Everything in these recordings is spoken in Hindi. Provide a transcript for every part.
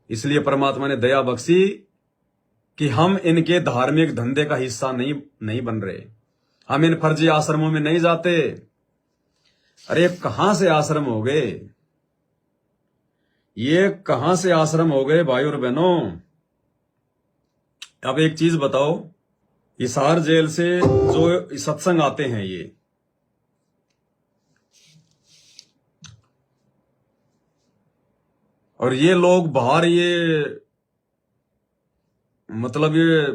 इसलिए परमात्मा ने दया बख्शी कि हम इनके धार्मिक धंधे का हिस्सा नहीं बन रहे, हम इन फर्जी आश्रमों में नहीं जाते। अरे कहां से आश्रम हो गए, ये कहां से आश्रम हो गए भाई और बहनों। अब एक चीज बताओ, हिसार जेल से जो सत्संग आते हैं ये, और ये लोग बाहर ये मतलब ये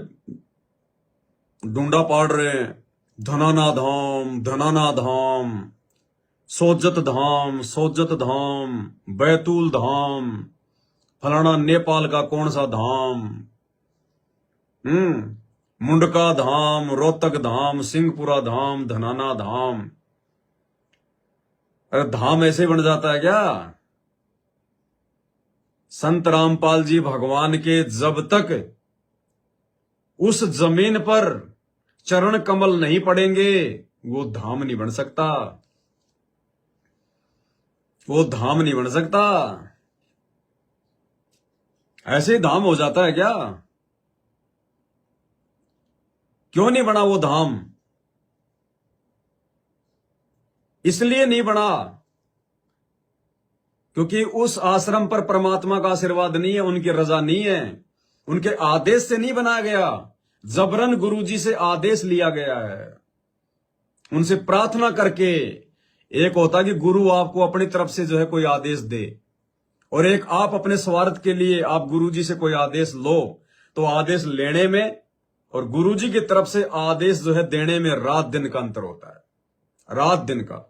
ढूंढा पाड़ रहे हैं, धनाना धाम, धनाना धाम, सोजत धाम, बैतूल धाम, फलाना नेपाल का कौन सा धाम, मुंडका धाम, रोहतक धाम, सिंहपुरा धाम, धनाना धाम। अरे धाम ऐसे बन जाता है क्या? संत रामपाल जी भगवान के जब तक उस जमीन पर चरण कमल नहीं पड़ेंगे वो धाम नहीं बन सकता, वो धाम नहीं बन सकता। ऐसे धाम हो जाता है क्या? क्यों नहीं बना वो धाम? इसलिए नहीं बना क्योंकि उस आश्रम पर परमात्मा का आशीर्वाद नहीं है, उनकी रजा नहीं है, उनके आदेश से नहीं बनाया गया, जबरन गुरुजी से आदेश लिया गया है, उनसे प्रार्थना करके। एक होता है कि गुरु आपको अपनी तरफ से जो है कोई आदेश दे, और एक आप अपने स्वार्थ के लिए आप गुरुजी से कोई आदेश लो। तो आदेश लेने में और गुरुजी की तरफ से आदेश जो है देने में रात दिन का अंतर होता है, रात दिन का।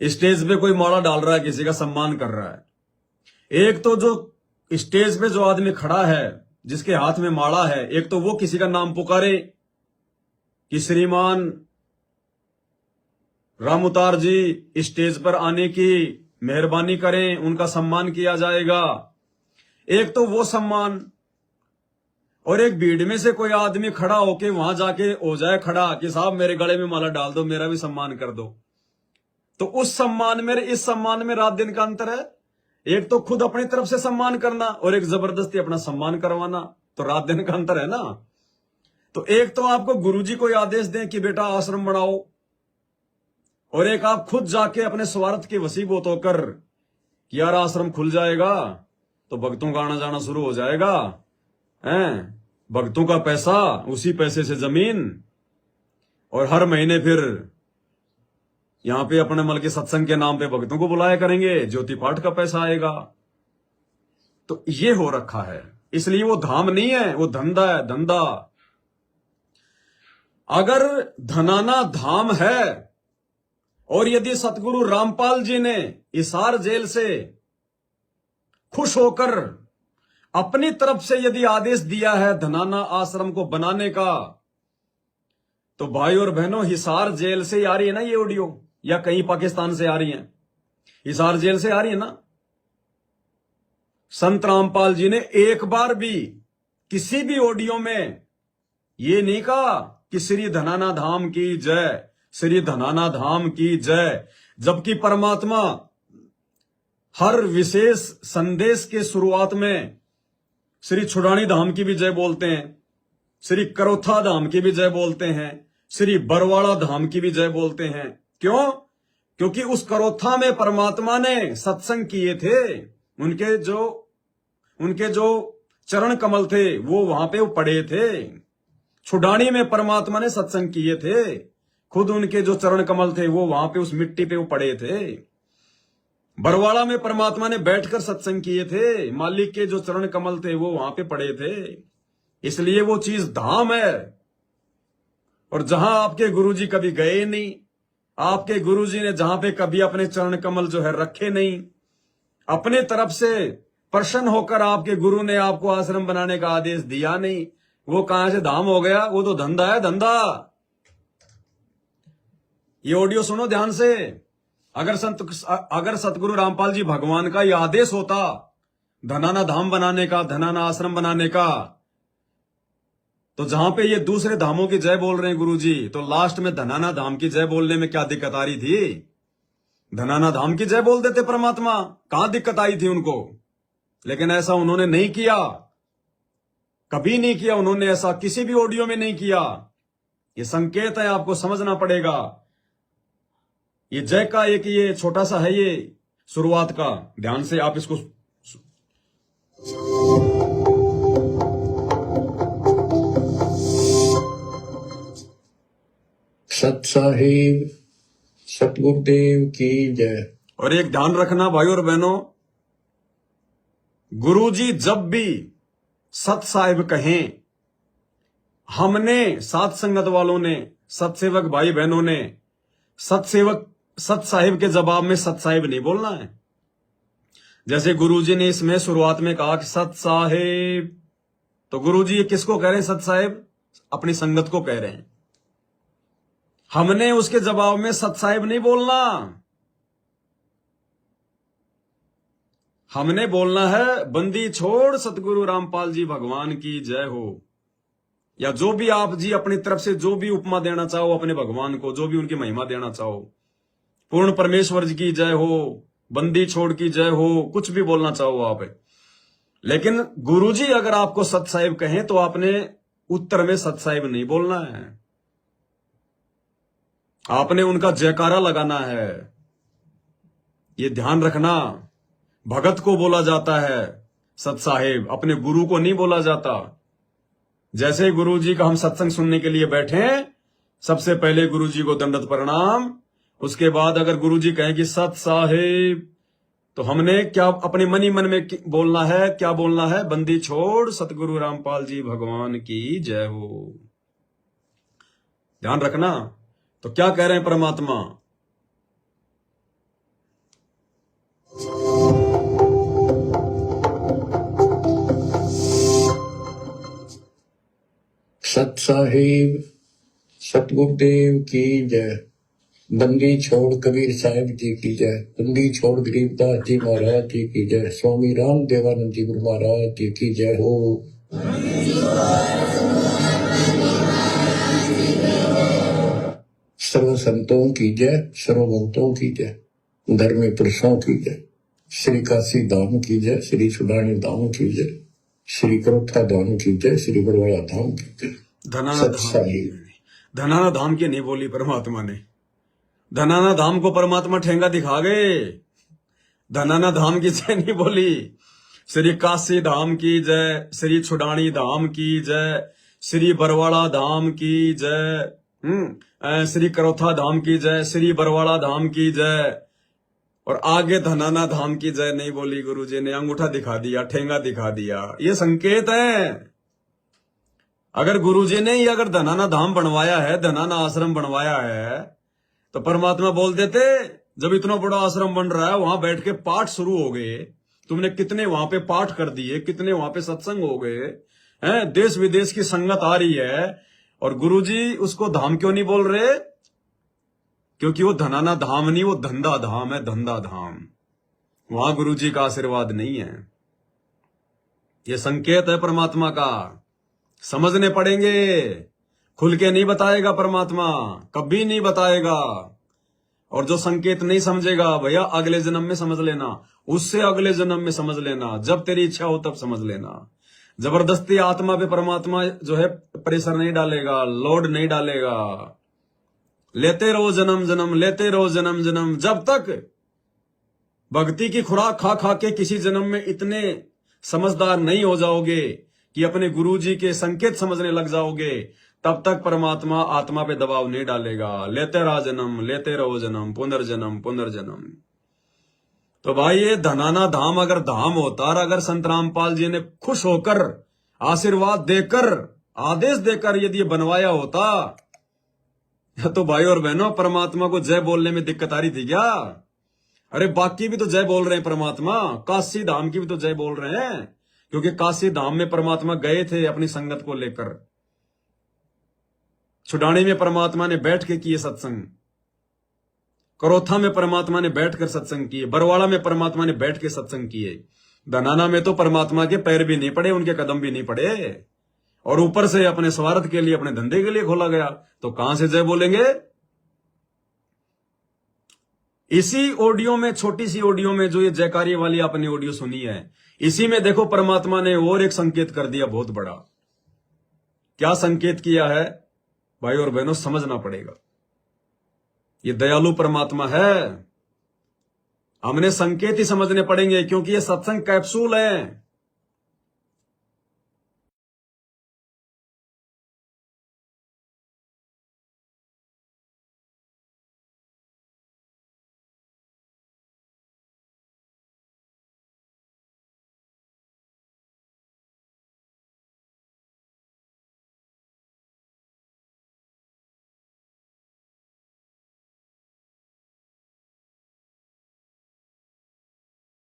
स्टेज पे कोई माला डाल रहा है, किसी का सम्मान कर रहा है, एक तो जो स्टेज पे जो आदमी खड़ा है जिसके हाथ में माला है, एक तो वो किसी का नाम पुकारे कि श्रीमान रामुतार जी स्टेज पर आने की मेहरबानी करें, उनका सम्मान किया जाएगा। एक तो वो सम्मान, और एक भीड़ में से कोई आदमी खड़ा होके वहां जाके हो जाए खड़ा कि साहब मेरे गले में माला डाल दो, मेरा भी सम्मान कर दो। तो उस सम्मान में इस सम्मान में रात दिन का अंतर है। एक तो खुद अपनी तरफ से सम्मान करना और एक जबरदस्ती अपना सम्मान करवाना, तो रात दिन का अंतर है ना। तो एक तो आपको गुरुजी कोई आदेश दें कि बेटा आश्रम बनाओ, और एक आप खुद जाके अपने स्वार्थ के वसीबत होकर कि यार आश्रम खुल जाएगा तो भक्तों का आना जाना शुरू हो जाएगा, हैं, भक्तों का पैसा, उसी पैसे से जमीन, और हर महीने फिर यहां पे अपने मल के सत्संग के नाम पे भक्तों को बुलाया करेंगे, ज्योति पाठ का पैसा आएगा। तो ये हो रखा है, इसलिए वो धाम नहीं है, वो धंधा है, धंधा। अगर धनाना धाम है, और यदि सतगुरु रामपाल जी ने हिसार जेल से खुश होकर अपनी तरफ से यदि आदेश दिया है धनाना आश्रम को बनाने का, तो भाई और बहनों हिसार जेल से आ रही है ना ये ऑडियो, या कहीं पाकिस्तान से आ रही है? हिसार जेल से आ रही है ना। संत रामपाल जी ने एक बार भी किसी भी ऑडियो में ये नहीं कहा कि श्री धनाना धाम की जय, श्री धनाना धाम की जय, जबकि परमात्मा हर विशेष संदेश के शुरुआत में श्री छुड़ानी धाम की भी जय बोलते हैं, श्री करोथा धाम की भी जय बोलते हैं, श्री बरवाड़ा धाम की भी जय बोलते हैं। क्यों? क्योंकि उस करोथा में परमात्मा ने सत्संग किए थे, उनके जो चरण कमल थे वो वहां पे वो पड़े थे। छुड़ानी में परमात्मा ने सत्संग किए थे, खुद उनके जो चरण कमल थे वो वहां पे उस मिट्टी पे वो पड़े थे। बरवाड़ा में परमात्मा ने बैठकर सत्संग किए थे, मालिक के जो चरण कमल थे वो वहां पे पड़े थे। इसलिए वो चीज धाम है। और जहां आपके गुरुजी कभी गए नहीं, आपके गुरुजी ने जहां पे कभी अपने चरण कमल जो है रखे नहीं, अपने तरफ से प्रसन्न होकर आपके गुरु ने आपको आश्रम बनाने का आदेश दिया नहीं, वो कहां से धाम हो गया? वो तो धंधा है, धंधा। ये ऑडियो सुनो ध्यान से। अगर सतगुरु रामपाल जी भगवान का ये आदेश होता धनाना धाम बनाने का, धनाना आश्रम बनाने का, तो जहां पे ये दूसरे धामों की जय बोल रहे हैं गुरुजी, तो लास्ट में धनाना धाम की जय बोलने में क्या दिक्कत आ रही थी? धनाना धाम की जय बोल देते परमात्मा, कहां दिक्कत आई थी उनको? लेकिन ऐसा उन्होंने नहीं किया, कभी नहीं किया उन्होंने ऐसा, किसी भी ऑडियो में नहीं किया। ये संकेत है, आपको समझना पड़ेगा। ये जय का एक ये छोटा सा है, ये शुरुआत का, ध्यान से आप इसको। सत साहिब सतगुरुदेव की जय। और एक ध्यान रखना भाई और बहनों, गुरुजी जब भी सत साहिब कहें, हमने सात संगत वालों ने, सतसेवक भाई बहनों ने सत साहिब के जवाब में सत साहिब नहीं बोलना है। जैसे गुरुजी ने इसमें शुरुआत में कहा कि सत साहिब, तो गुरुजी ये किसको कह रहे हैं? सत साहिब अपनी संगत को कह रहे हैं। हमने उसके जवाब में सत साहिब नहीं बोलना, हमने बोलना है बंदी छोड़ सतगुरु रामपाल जी भगवान की जय हो, या जो भी आप जी अपनी तरफ से जो भी उपमा देना चाहो अपने भगवान को, जो भी उनकी महिमा देना चाहो, पूर्ण परमेश्वर जी की जय हो, बंदी छोड़ की जय हो, कुछ भी बोलना चाहो आप। लेकिन गुरुजी अगर आपको सत साहिब कहें तो आपने उत्तर में सत साहिब नहीं बोलना है, आपने उनका जयकारा लगाना है। ये ध्यान रखना, भगत को बोला जाता है सत साहिब, अपने गुरु को नहीं बोला जाता। जैसे गुरुजी का हम सत्संग सुनने के लिए बैठे, सबसे पहले गुरुजी को दंडवत प्रणाम, उसके बाद अगर गुरुजी कहें कि सत साहिब, तो हमने क्या अपने मन ही मन में बोलना है? क्या बोलना है? बंदी छोड़ सतगुरु रामपाल जी भगवान की जय हो। ध्यान रखना। तो क्या कह रहे हैं परमात्मा? सत साहिब सतगुरुदेव की जय। बंदी छोड़ कबीर साहिब जी की जय। बंदी छोड़ गरीबदास जी महाराज जी की जय। स्वामी राम देवानंद जी गुरु महाराज जी की जय हो। सर्व संतों की जय, सर्वभक्तों की जय, धर्मी पुरुषों की जय। श्री काशी धाम की जय, श्री सुडानी धाम की जय, श्री करोथा धाम की जय, श्री बड़वाड़ा धाम की जय। धनाना धाम की नहीं बोली परमात्मा ने। धनाना धाम को परमात्मा ठेंगा दिखा गए, धनाना धाम की जय नहीं बोली। श्री काशी धाम की जय, श्री छुडानी धाम की जय, श्री बरवाड़ा धाम की जय, श्री करोथा धाम की जय, श्री बरवाड़ा धाम की जय, और आगे धनाना धाम की जय नहीं बोली। गुरुजी ने अंगूठा दिखा दिया, ठेंगा दिखा दिया। ये संकेत है। अगर गुरुजी ने ही अगर धनाना धाम बनवाया है, धनाना आश्रम बनवाया है, तो परमात्मा बोल देते, जब इतना बड़ा आश्रम बन रहा है, वहां बैठ के पाठ शुरू हो गए, तुमने कितने वहां पे पाठ कर दिए, कितने वहां पे सत्संग हो गए हैं, देश विदेश की संगत आ रही है, और गुरुजी उसको धाम क्यों नहीं बोल रहे? क्योंकि वो धनाना धाम नहीं, वो धंधा धाम है, धंधा धाम। वहां गुरुजी का आशीर्वाद नहीं है। ये संकेत है परमात्मा का, समझने पड़ेंगे। खुल के नहीं बताएगा परमात्मा, कभी नहीं बताएगा। और जो संकेत नहीं समझेगा, भैया अगले जन्म में समझ लेना, उससे अगले जन्म में समझ लेना, जब तेरी इच्छा हो तब समझ लेना। जबरदस्ती आत्मा पे परमात्मा जो है प्रेशर नहीं डालेगा, लोड नहीं डालेगा। लेते रहो जन्म जन्म, लेते रहो जन्म जन्म, जब तक भक्ति की खुराक खा खा के किसी जन्म में इतने समझदार नहीं हो जाओगे कि अपने गुरुजी के संकेत समझने लग जाओगे, तब तक परमात्मा आत्मा पे दबाव नहीं डालेगा। लेते रहो जन्म, लेते रहो जन्म, पुनर्जन्म पुनर्जन्म। तो भाई ये धनाना धाम अगर धाम होता, और अगर संत रामपाल जी ने खुश होकर आशीर्वाद देकर आदेश देकर यदि ये बनवाया होता, तो भाई और बहनों परमात्मा को जय बोलने में दिक्कत आ रही थी क्या? अरे बाकी भी तो जय बोल रहे हैं परमात्मा, काशी धाम की भी तो जय बोल रहे हैं, क्योंकि काशी धाम में परमात्मा गए थे अपनी संगत को लेकर। छुडानी में परमात्मा ने बैठ के किए सत्संग, करोथा में परमात्मा ने बैठकर सत्संग किए, बरवाड़ा में परमात्मा ने बैठ के सत्संग किए। धनाना में तो परमात्मा के पैर भी नहीं पड़े, उनके कदम भी नहीं पड़े, और ऊपर से अपने स्वार्थ के लिए, अपने धंधे के लिए खोला गया। तो कहां से जय बोलेंगे? इसी ऑडियो में, छोटी सी ऑडियो में, जो ये जयकारिये वाली आपने ऑडियो सुनी है, इसी में देखो परमात्मा ने और एक संकेत कर दिया बहुत बड़ा। क्या संकेत किया है भाई और बहनों, समझना पड़ेगा। ये दयालु परमात्मा है, हमने संकेत ही समझने पड़ेंगे, क्योंकि ये सत्संग कैप्सूल है।